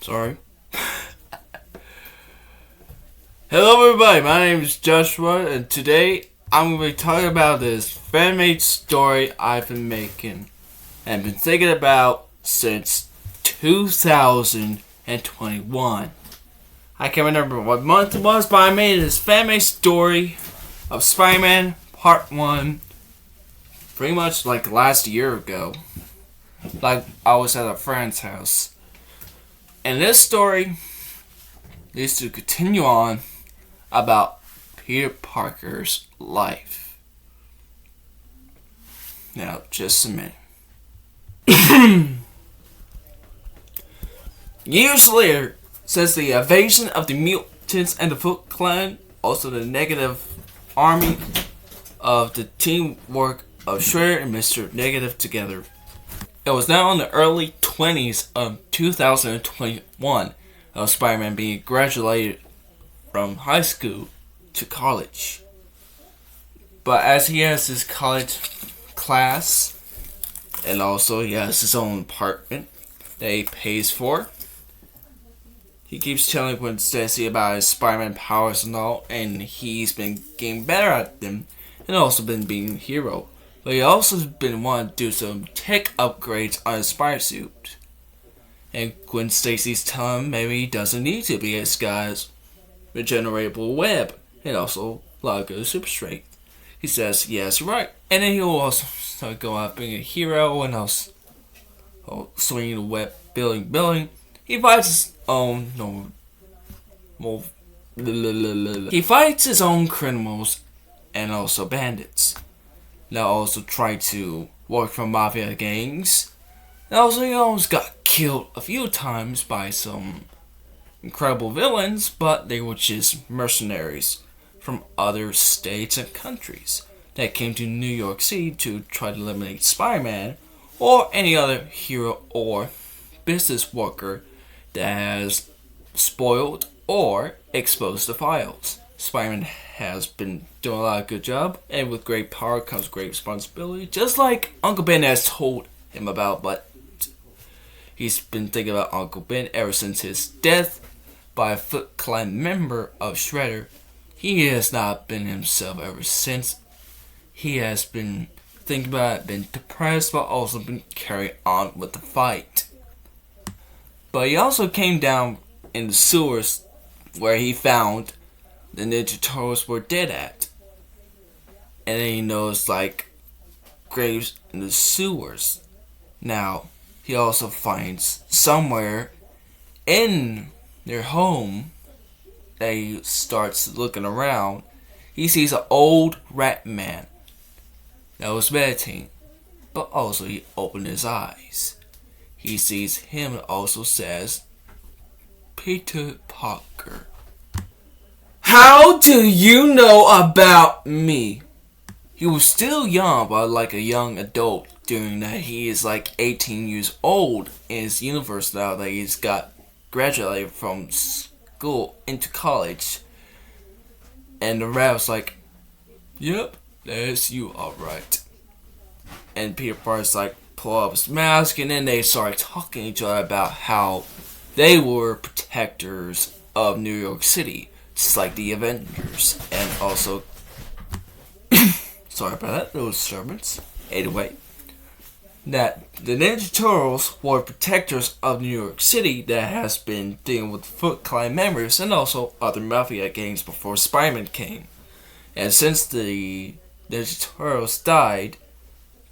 Sorry. Hello everybody, my name is Joshua, and today I'm going to be talking about this fan-made story I've been making and been thinking about since 2021. I can't remember what month it was, but I made this fan-made story of Spider-Man Part 1 pretty much like last year ago. Like, I was at a friend's house. And this story needs to continue on about Peter Parker's life. Now, just a minute. Years later, since the invasion of the mutants and the Foot Clan, also the negative army of the teamwork of Shredder and Mr. Negative together. It was now in the early 20s of 2021 of Spider-Man being graduated from high school to college. But as he has his college class, and also he has his own apartment that he pays for, he keeps telling Gwen Stacy about his Spider-Man powers and all, and he's been getting better at them, and also been being a hero. But he also been wanting to do some tech upgrades on his spider suit. And Gwen Stacy's telling him maybe he doesn't need to because it's got his regenerable web and also a lot of good super strength. He says, yes, right. And then he'll also start going out being a hero and also swinging the web, building. He fights his own He fights his own criminals and also bandits. Now also try to work for mafia gangs. And also he almost got killed a few times by some incredible villains, but they were just mercenaries from other states and countries that came to New York City to try to eliminate Spider-Man or any other hero or business worker that has spoiled or exposed the files. Spider-Man has been doing a lot of good job, and with great power comes great responsibility, just like Uncle Ben has told him about, but he's been thinking about Uncle Ben ever since his death by a Foot Clan member of Shredder. He has not been himself ever since. He has been thinking about it, been depressed, but also been carrying on with the fight. But he also came down in the sewers where he found the Ninja Turtles were dead at. And then he knows graves in the sewers. Now, he also finds somewhere in their home that he starts looking around. He sees an old rat man that was meditating, but also he opened his eyes. He sees him and also says, Peter Parker. How do you know about me? He was still young, but like a young adult during that. He is 18 years old in his universe now that he's got graduated from school into college. And the rat was like, yep, there's you, alright. And Peter Parker's pull up his mask, and then they started talking to each other about how they were protectors of New York City, just like the Avengers, and also sorry about that, no disturbance. Anyway, that the Ninja Turtles were protectors of New York City that has been dealing with Foot Clan members and also other mafia gangs before Spider-Man came. And since the Ninja Turtles died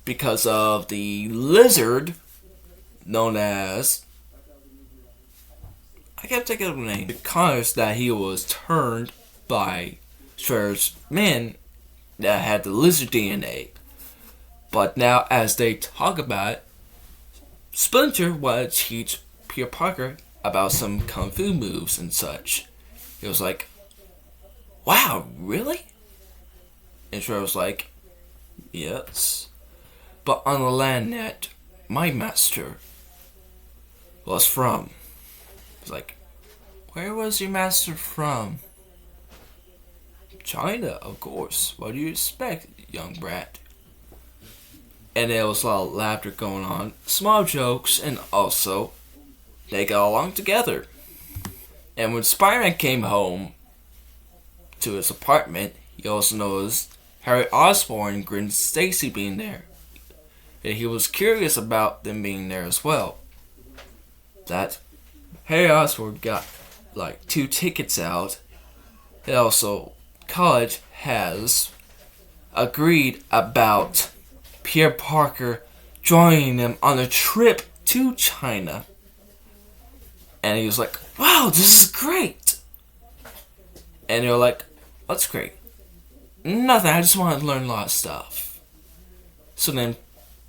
because of the lizard known as, I kept thinking of the name, because that he was turned by Shredder's men that had the lizard DNA. But now, as they talk about it, Splinter wanted to teach Peter Parker about some kung fu moves and such. He was like, wow, really? And Shredder was like, yes. But on the land that my master was from. He was like, where was your master from? China, of course. What do you expect, young brat? And there was a lot of laughter going on, small jokes, and also they got along together. And when Spider-Man came home to his apartment, he also noticed Harry Osborn and Gwen Stacy being there. And he was curious about them being there as well. That Harry Osborn got like 2 tickets out. And also, college has agreed about Peter Parker joining them on a trip to China. And he was like, wow, this is great. And they were like, what's great? Nothing, I just want to learn a lot of stuff. So then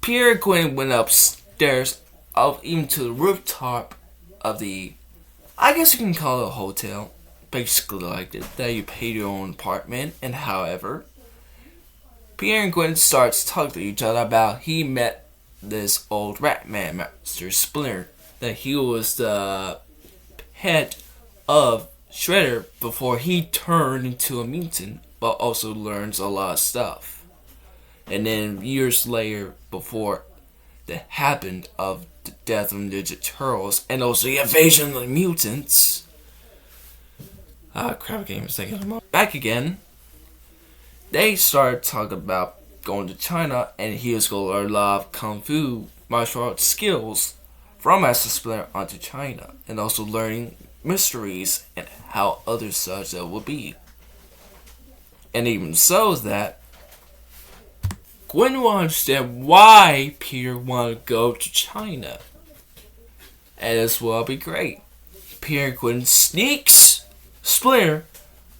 Peter and Gwen went upstairs, up even to the rooftop of the, I guess you can call it a hotel. Basically like that you pay your own apartment. And however, Peter and Gwen starts talking to each other about he met this old rat man, Master Splinter. That he was the head of Shredder before he turned into a mutant, but also learns a lot of stuff. And then years later, before that happened of the death of Ninja Turtles and also the invasion of the mutants. Crap, game is taking a moment. Back again, they started talking about going to China, and he was going to learn a lot of kung fu martial arts skills from Master Splinter onto China, and also learning mysteries and how others such that would be. And even so that Gwen will understand why Peter wanted to go to China. And this will be great. Peter and Gwen sneaks Splinter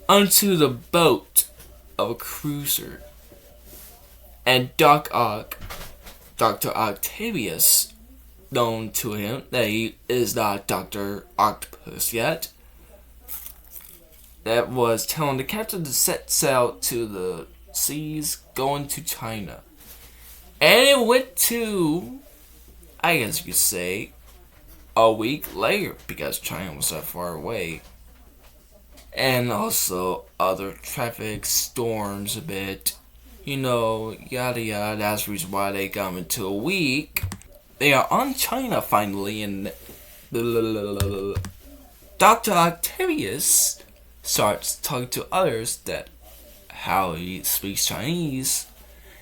onto the boat of a cruiser. And Dr. Octavius, known to him that he is not Dr. Octopus yet, that was telling the captain to set sail to the seas going to China. And it went to, I guess you could say, a week later because China was that far away. And also other traffic storms a bit. Yada yada. That's the reason why they got into a week. They are on China finally, and Dr. Octavius starts talking to others that how he speaks Chinese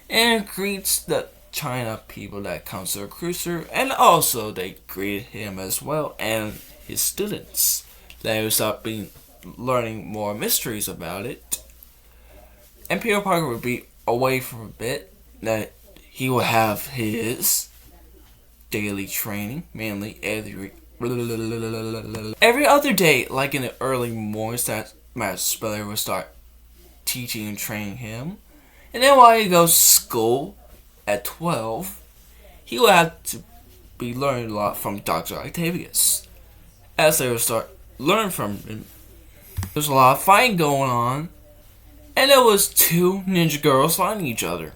and greets the China people that comes to the cruiser, and also they greeted him as well and his students. They will start learning more mysteries about it. And Peter Parker would be away for a bit, that he will have his daily training, mainly every other day, like in the early mornings, that Master Splinter will start teaching and training him. And then while he goes to school at 12, he will have to be learning a lot from Dr. Octavius. As they will start learning from him, there's a lot of fighting going on, and there was 2 ninja girls fighting each other.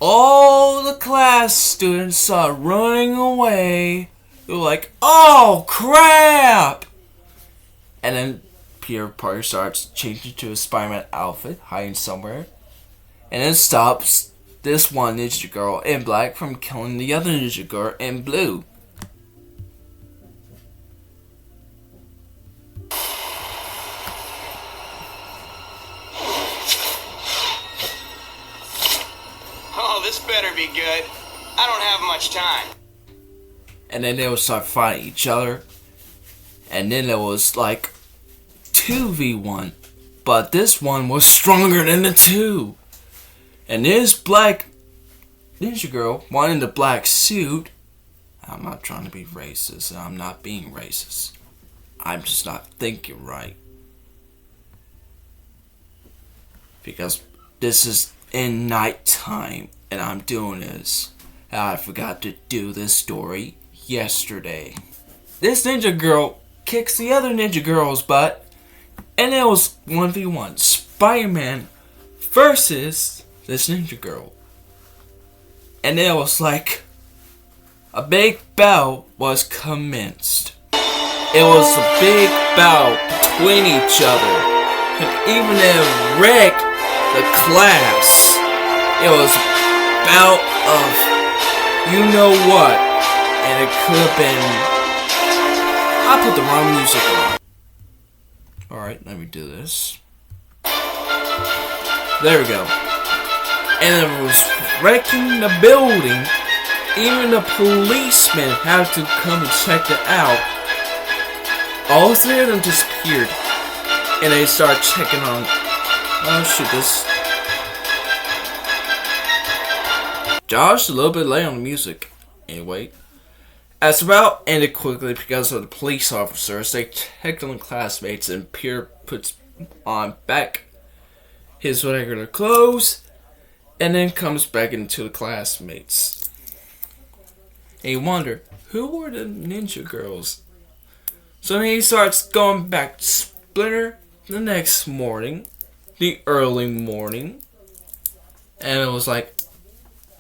All the class students started running away. They were like, oh crap! And then Peter Parker starts changing to a Spider-Man outfit, hiding somewhere. And then stops this one ninja girl in black from killing the other ninja girl in blue. Oh, this better be good. I don't have much time. And then they would start fighting each other. And then there was like 2v1. But this one was stronger than the 2. And this black ninja girl wanted the black suit. I'm not trying to be racist. I'm not being racist. I'm just not thinking right. Because this is in nighttime and I'm doing this. I forgot to do this story yesterday. This ninja girl kicks the other ninja girl's butt, and it was 1v1. Spider-Man versus this ninja girl. And it was like a big battle was commenced. It was a big battle between each other, and even it wrecked the class. It was a bout of you know what, and it could have been, I put the wrong music on. Alright, let me do this. There we go. And it was wrecking the building. Even the policemen had to come and check it out. All three of them disappeared. And they started checking on... Oh shoot, this... Josh, a little bit late on the music. Anyway. As about ended quickly because of the police officers. They checked on the classmates and Pierre puts on back his regular clothes. And then comes back into the classmates. And you wonder, who were the ninja girls? So he starts going back to Splinter the next morning. The early morning. And it was like,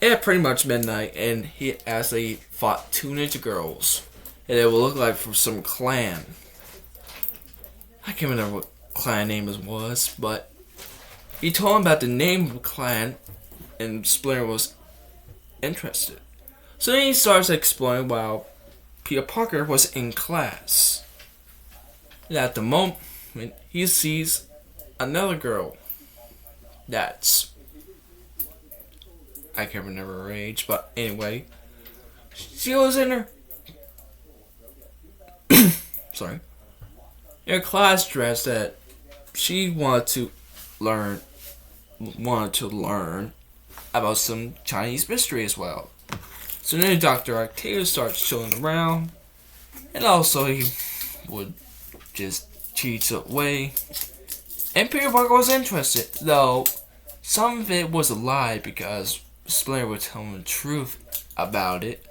yeah, pretty much midnight. And he actually fought two ninja girls. And they would look like from some clan. I can't remember what clan name it was. But he told him about the name of the clan. And Splinter was interested. So then he starts exploring while Peter Parker was in class. And at the moment, he sees another girl. That's... I can't remember her age, but anyway. She was in her... sorry. In her class dress that she wanted to learn about some Chinese mystery as well. So then Dr. Octavius starts chilling around. And also he would just cheat away. And Peter Parker was interested. Though some of it was a lie because Splinter would tell him the truth about it.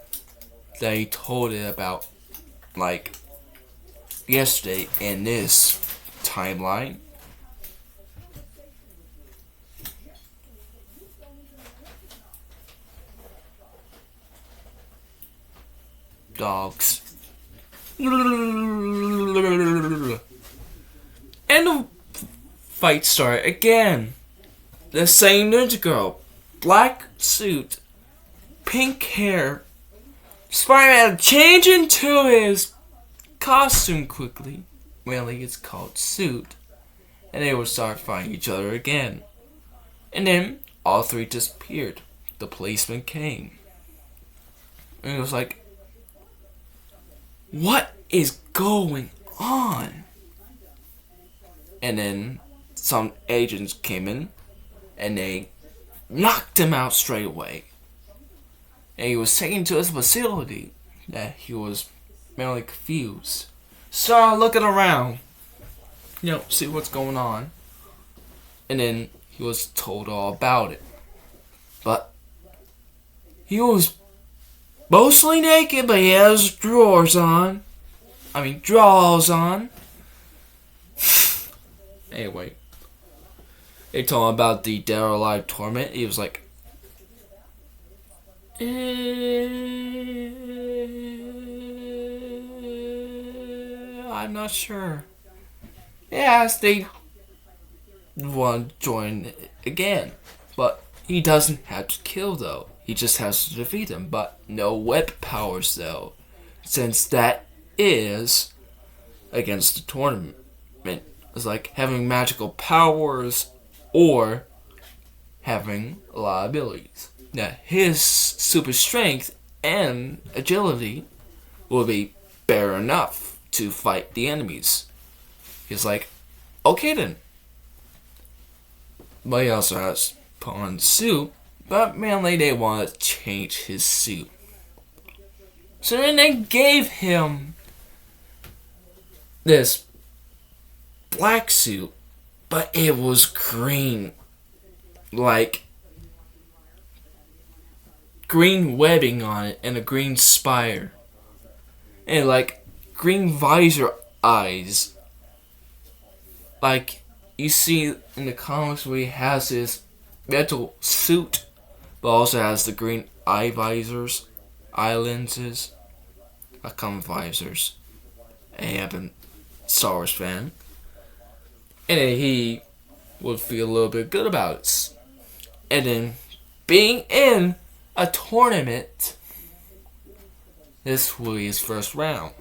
That he told it about like yesterday in this timeline. Dogs. And the fight started again. The same ninja girl. Black suit. Pink hair. Spider-Man changed into his costume quickly. Mainly it's called suit. And they would start fighting each other again. And then all three disappeared. The policeman came. And it was like, what is going on? And then some agents came in and they knocked him out straight away. And he was taken to his facility that he was mainly confused. Started looking around, see what's going on. And then he was told all about it. But he was mostly naked, but he has drawers on. Drawers on. Anyway. They told him about the Dead or Alive tournament. He was like, I'm not sure. Yes, they want to join it again. But he doesn't have to kill, though. He just has to defeat him, but no web powers though, since that is against the tournament. It's like having magical powers or having a lot of abilities. Now his super strength and agility will be better enough to fight the enemies. He's like, okay then. But he also has put on the suit. But mainly they want to change his suit. So then they gave him this black suit, but it was green. Like green webbing on it and a green spire. And like green visor eyes. Like you see in the comics where he has his metal suit. But also has the green eye visors, eye lenses. I call them visors. And I'm a Star Wars fan. And then he would feel a little bit good about it. And then being in a tournament, this will be his first round.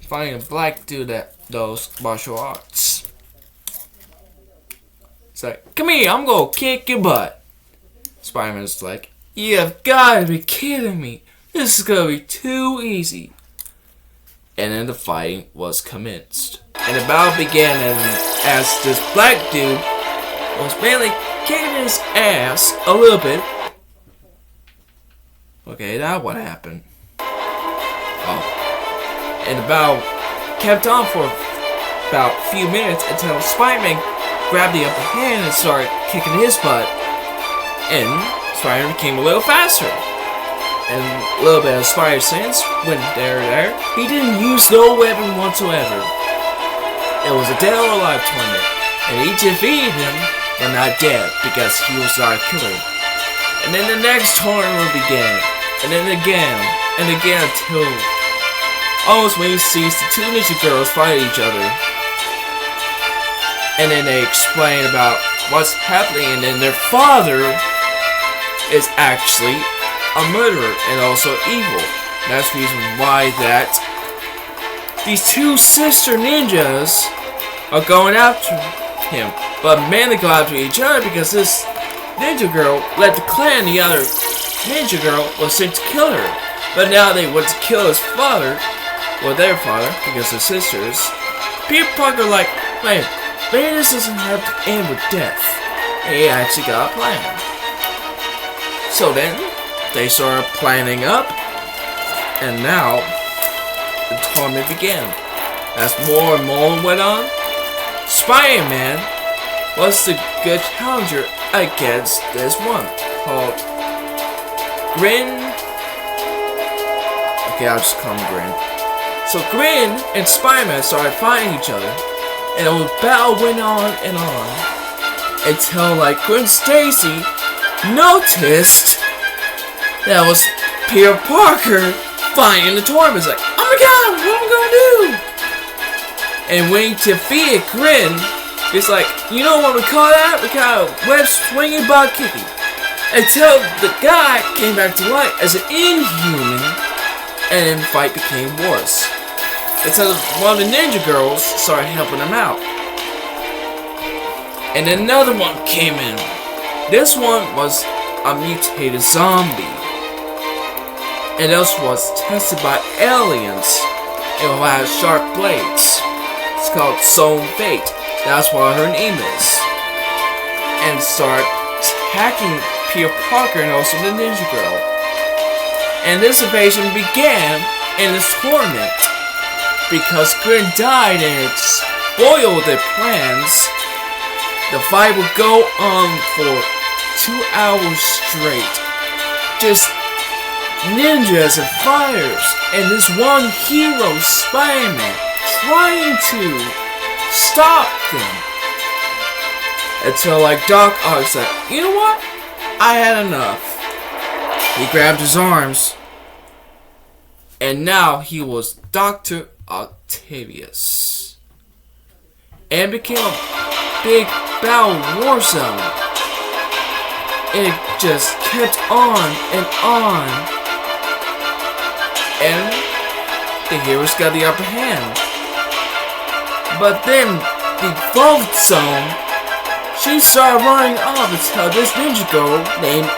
fighting a black dude that knows martial arts. It's like, come here, I'm gonna kick your butt. Spider-Man's like, you've gotta be kidding me. This is gonna be too easy. And then the fighting was commenced. And the battle began, and as this black dude was mainly kicking his ass a little bit. Okay, now what happened? Oh. And the battle kept on for about a few minutes until Spider-Man grabbed the upper hand and started kicking his butt. And Spider-Man became a little faster. And a little bit of Spider Sense when they're there. He didn't use no weapon whatsoever. It was a dead or alive tournament. And he defeated him, but not dead, because he was not a killer. And then the next tournament began. And then again, and again until almost when he sees the two ninja girls fight each other. And then they explain about what's happening, and then their father is actually a murderer and also evil. That's the reason why that these two sister ninjas are going after him. But mainly go after each other because this ninja girl led the clan. The other ninja girl was sent to kill her. But now they want to kill his father, or their father, because they're sisters. Peter Parker like, wait, maybe this doesn't have to end with death. And he actually got a plan. So then, they started planning up, and now the tournament began. As more and more went on, Spider-Man was the good challenger against this one called Grin. Okay, I'll just call him Grin. So Grin and Spider-Man started fighting each other, and the battle went on and on until like Gwen Stacy noticed that was Peter Parker fighting the tournament. It's like, oh my god, what am I gonna do? And when he defeated Grin, it's like, you know what we call that? We call it web swinging butt kicking. Until the guy came back to life as an inhuman, and the fight became worse. Until one of the ninja girls started helping him out. And another one came in. This one was a mutated zombie. And this was tested by aliens. It will have sharp blades. It's called Soul Fate. That's what her name is. And start attacking Peter Parker and also the ninja girl. And this invasion began in this tournament. Because Grin died and it spoiled their plans. The fight would go on for 2 hours straight. Just ninjas and fighters, and this one hero, Spider-Man, trying to stop them. Until like Doc Ock said, you know what? I had enough. He grabbed his arms, and now he was Dr. Octavius. And became a big battle war zone. And it just kept on and on. And the heroes got the upper hand. But then the Vault Zone, she started running off until this ninja girl named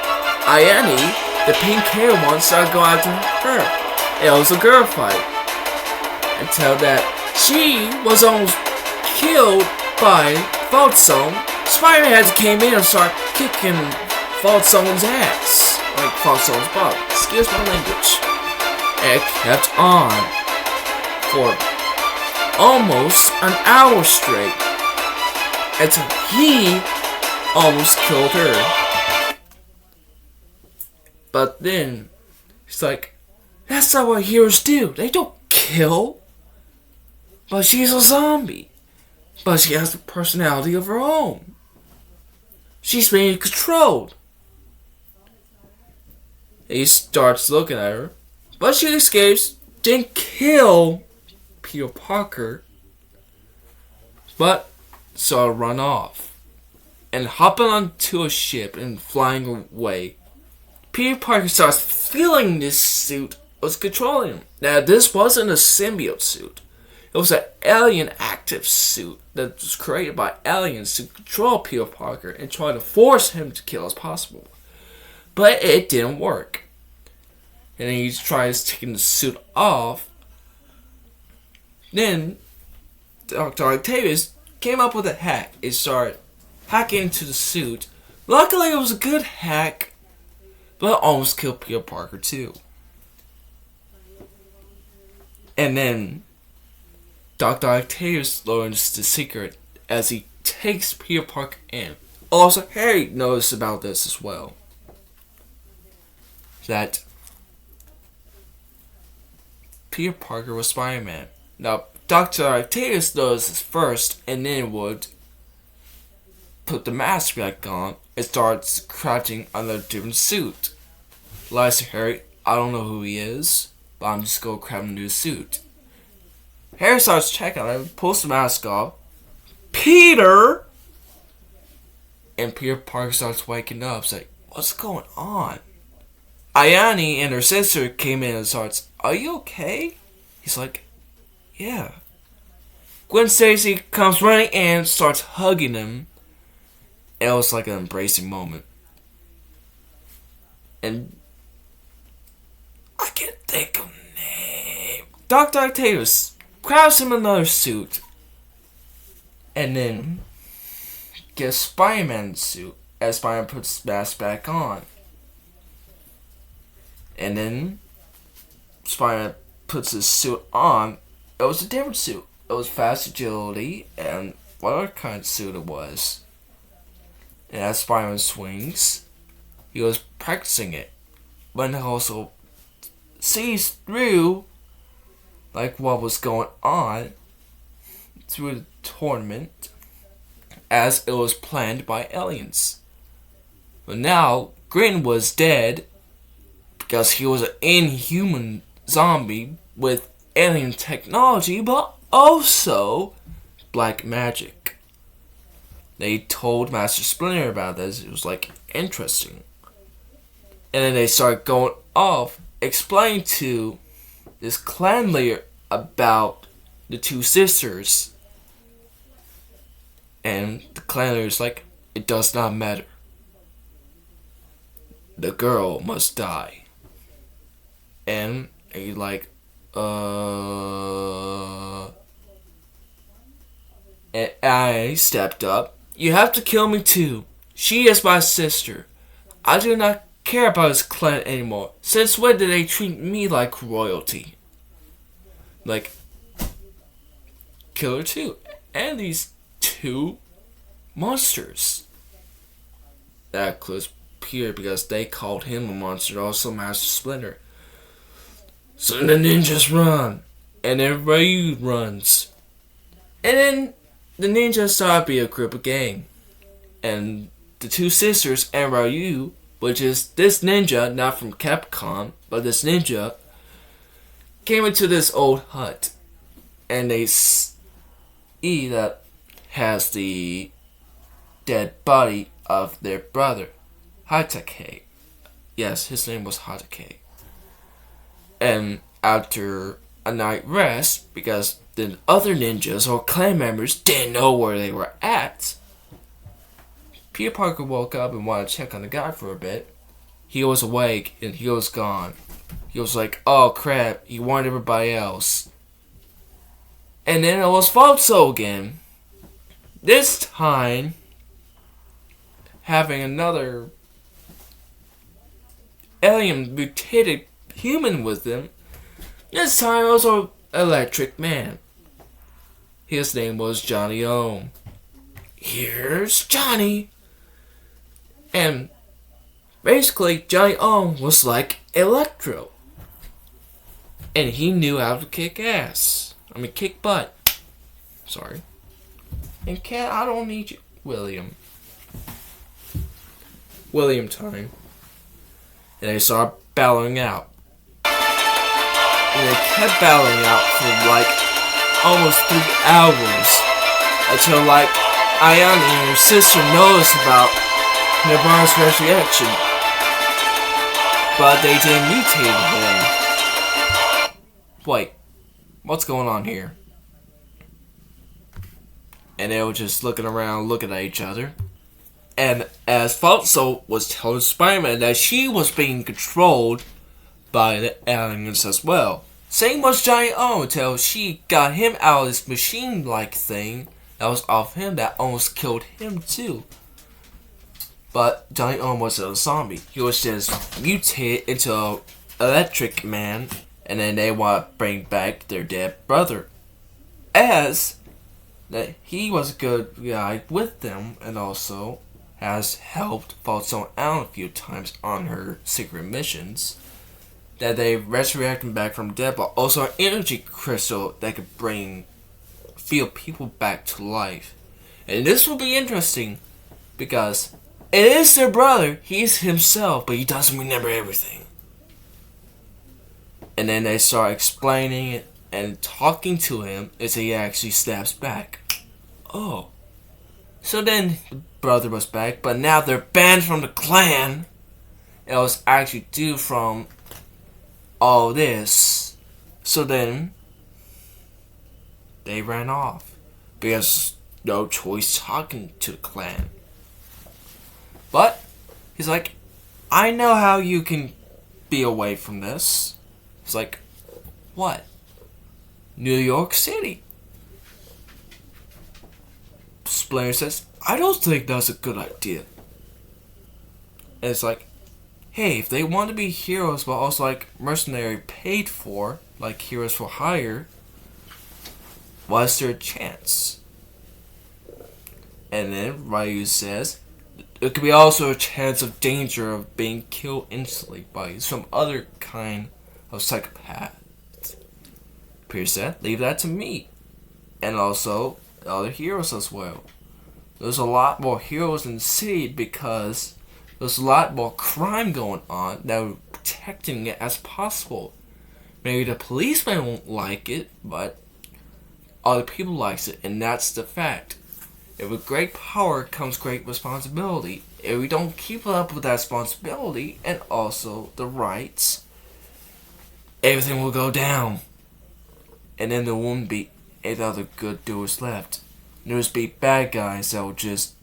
Ayane, the pink hair one, started going after her. It was a girl fight. Until that she was almost killed by Vault Zone. Spider-Man had to came in and start kicking Vault Zone's ass. Like Vault Zone's butt. Excuse my language. And it kept on for almost an hour straight until he almost killed her. But then he's like, that's not what heroes do. They don't kill. But she's a zombie. But she has a personality of her own. She's being controlled. He starts looking at her. But she escapes, didn't kill Peter Parker, but saw her run off. And hopping onto a ship and flying away. Peter Parker starts feeling this suit was controlling him. Now this wasn't a symbiote suit. It was an alien active suit that was created by aliens to control Peter Parker and try to force him to kill as possible. But it didn't work. And then he tries taking the suit off. Then Dr. Octavius came up with a hack. He started hacking into the suit. Luckily it was a good hack, but it almost killed Peter Parker too. And then Dr. Octavius learns the secret as he takes Peter Parker in. Also, Harry knows about this as well. That Peter Parker was Spider-Man. Now, Dr. Octavius knows this first, and then would put the mask back on and starts crouching under a different suit. Lies to Harry, I don't know who he is, but I'm just gonna grab a new suit. Harry starts checking on him, pulls the mask off. Peter! And Peter Parker starts waking up. It's like, what's going on? Ayani and her sister came in and starts, are you okay? He's like, yeah. Gwen Stacy comes running in and starts hugging him. And it was like an embracing moment. And I can't think of the name. Dr. Octavius grabs him another suit. And then gets Spider-Man's suit as Spider-Man puts his mask back on. And then Spider-Man puts his suit on. It was a different suit. It was fast agility and what other kind of suit it was. And as Spider-Man swings, he was practicing it. But he also sees through like what was going on through the tournament as it was planned by aliens. But now Grin was dead because he was an inhuman zombie with alien technology, but also black magic. They told Master Splinter about this. It was like interesting. And then they started going off, explaining to this clan leader about the two sisters. And the clan leader is like, it does not matter. The girl must die. And he's like, And I stepped up. You have to kill me too. She is my sister. I do not care about his clan anymore. Since when did they treat me like royalty? Like, kill her too. And these two monsters. That includes Peter because they called him a monster. Also Master Splinter. So the ninjas run. And then Ryu runs. And then the ninjas start to be a group of gang. And the two sisters and Ryu, which is this ninja, not from Capcom, but this ninja, came into this old hut. And they see that has the dead body of their brother, Hatake. Yes, his name was Hatake. And after a night rest, because the other ninjas or clan members didn't know where they were at, Peter Parker woke up and wanted to check on the guy for a bit. He was awake and he was gone. He was like, oh crap, he warned everybody else. And then it was Falso again. This time, having another alien mutated human with him. This time it was an electric man. His name was Johnny Ohm. Here's Johnny. And basically Johnny Ohm was like Electro. And he knew how to kick ass. Kick butt. Sorry. And Cat, I don't need you. William time. And they started battling out. And they kept battling out for like almost 3 hours. Until like Ayane and her sister noticed about Nirvana's resurrection. But they didn't mutate him. Wait, what's going on here? and they were just looking around, looking at each other. And as Falso was telling Spider-Man that she was being controlled by the aliens as well. Same was Giant O until she got him out of this machine-like thing that was off him that almost killed him too. But Giant O wasn't a zombie. He was just mutated into an electric man, and then they want to bring back their dead brother. As that he was a good guy with them, and also has helped Falso out a few times on her secret missions. That they resurrect him back from death, but also an energy crystal that could feel people back to life. And this will be interesting because it is their brother. He's himself, but he doesn't remember everything. And then they start explaining it and talking to him as he actually snaps back. Oh. So then the brother was back, but now they're banned from the clan. It was actually due from all this. So then they ran off because no choice talking to the clan. But he's like, I know how you can be away from this. It's like, what? New York City. Splinter says, I don't think that's a good idea. And it's like, hey, if they want to be heroes but also like mercenary paid for, like heroes for hire, what's their chance? And then Ryu says, there could be also a chance of danger of being killed instantly by some other kind of psychopath. Pierce said, leave that to me. And also the other heroes as well. There's a lot more heroes in the city because there's a lot more crime going on that we're protecting it as possible. Maybe the policeman won't like it, but other people likes it, and that's the fact. If with great power comes great responsibility. If we don't keep up with that responsibility and also the rights, everything will go down. And then there won't be any other good doers left. There'll just be bad guys that will just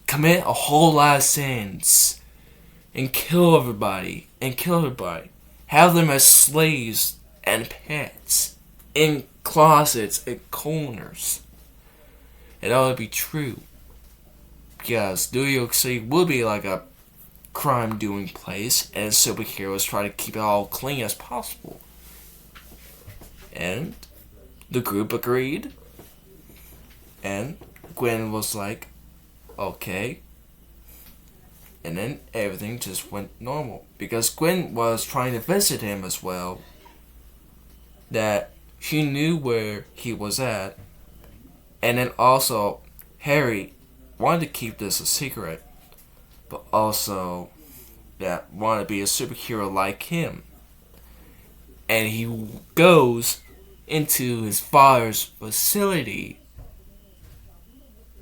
commit a whole lot of sins and kill everybody. Have them as slaves and pets in closets and corners. And that would be true. Because New York City would be like a crime doing place, and superheroes try to keep it all clean as possible. And the group agreed. And Gwen was like, okay. And then everything just went normal. Because Gwen was trying to visit him as well. That she knew where he was at. And then also, Harry wanted to keep this a secret. But also, that wanted to be a superhero like him. And he goes into his father's facility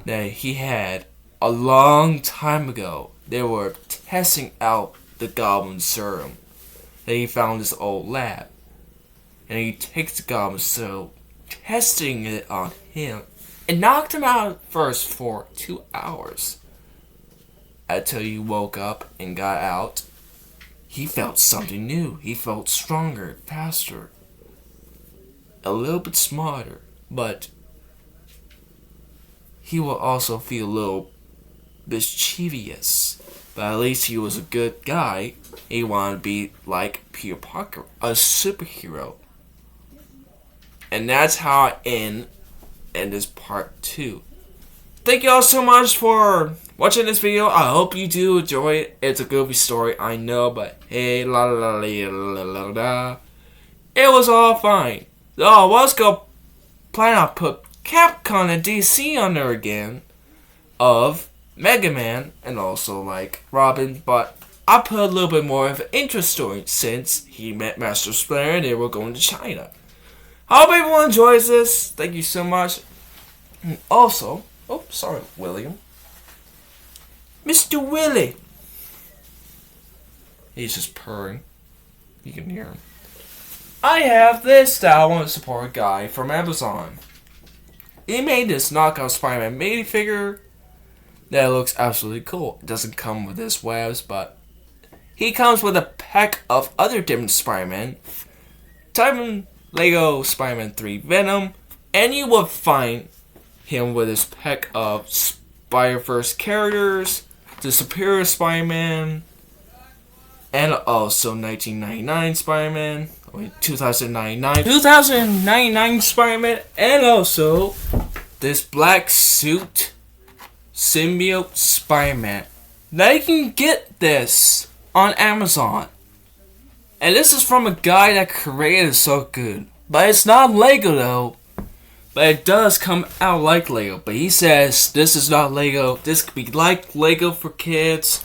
that he had a long time ago. They were testing out the Goblin Serum that he found in this old lab. And he takes the Goblin Serum, testing it on him, and knocked him out first for 2 hours. Until he woke up and got out, he felt something new. He felt stronger, faster, a little bit smarter, but he will also feel a little mischievous. But at least he was a good guy. He wanted to be like Peter Parker, a superhero. And that's how I end this part 2. Thank you all so much for watching this video. I hope you do enjoy it. It's a goofy story, I know, but hey, la la la la la la. It was all fine. So I was gonna plan on put Capcom and DC on there again of Mega Man and also like Robin, but I put a little bit more of an interest story since he met Master Splinter and they were going to China. I hope everyone enjoys this. Thank you so much. And also, oh, sorry, William. Mr. Willie. He's just purring. You can hear him. I have this that I want to support a guy from Amazon. he made this knockout Spider-Man minifigure that looks absolutely cool. It doesn't come with his webs, but he comes with a pack of other different Spider-Man. Type in Lego Spider-Man 3 Venom, and you will find him with his pack of Spider-Verse characters, the Superior Spider-Man, and also 1999 Spider-Man, 2099 Spider-Man, and also this black suit symbiote Spider-Man. Now you can get this on Amazon. And this is from a guy that created it so good. But it's not Lego though. But it does come out like Lego. But he says this is not Lego. This could be like Lego for kids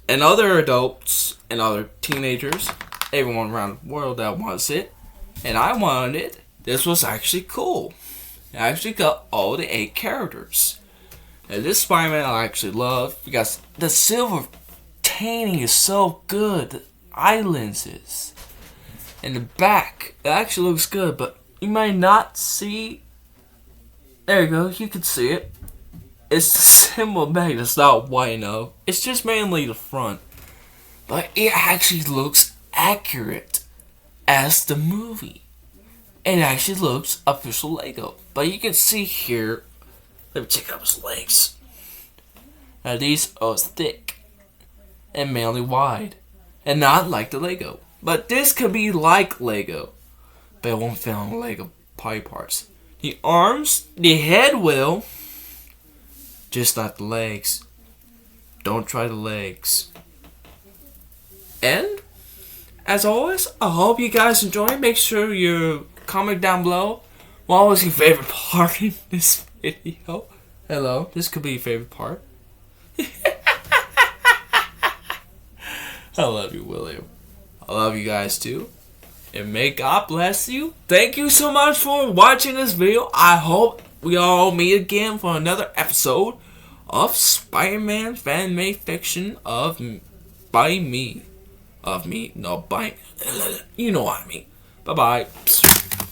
and other adults and other teenagers. Everyone around the world that wants it. And I wanted it. This was actually cool. It actually got all the 8 characters. And this Spider-Man I actually love because the silver tanning is so good. The eye lenses. And the back, it actually looks good, but you might not see. There you go, you can see it. It's the symbol back that's not white enough. It's just mainly the front. But it actually looks accurate as the movie. It actually looks official Lego. But you can see here, let me check out his legs. Now these are thick and mainly wide. And not like the Lego. But this could be like Lego. But it won't fit on Lego pie parts. The arms, the head will. Just not the legs. Don't try the legs. And, as always, I hope you guys enjoy. Make sure you comment down below. What was your favorite part in this video? Hello, this could be your favorite part. I love you, William. I love you guys too. And may God bless you. Thank you so much for watching this video. I hope we all meet again for another episode of Spider-Man fan-made fiction by me. You know what I mean. Bye-bye.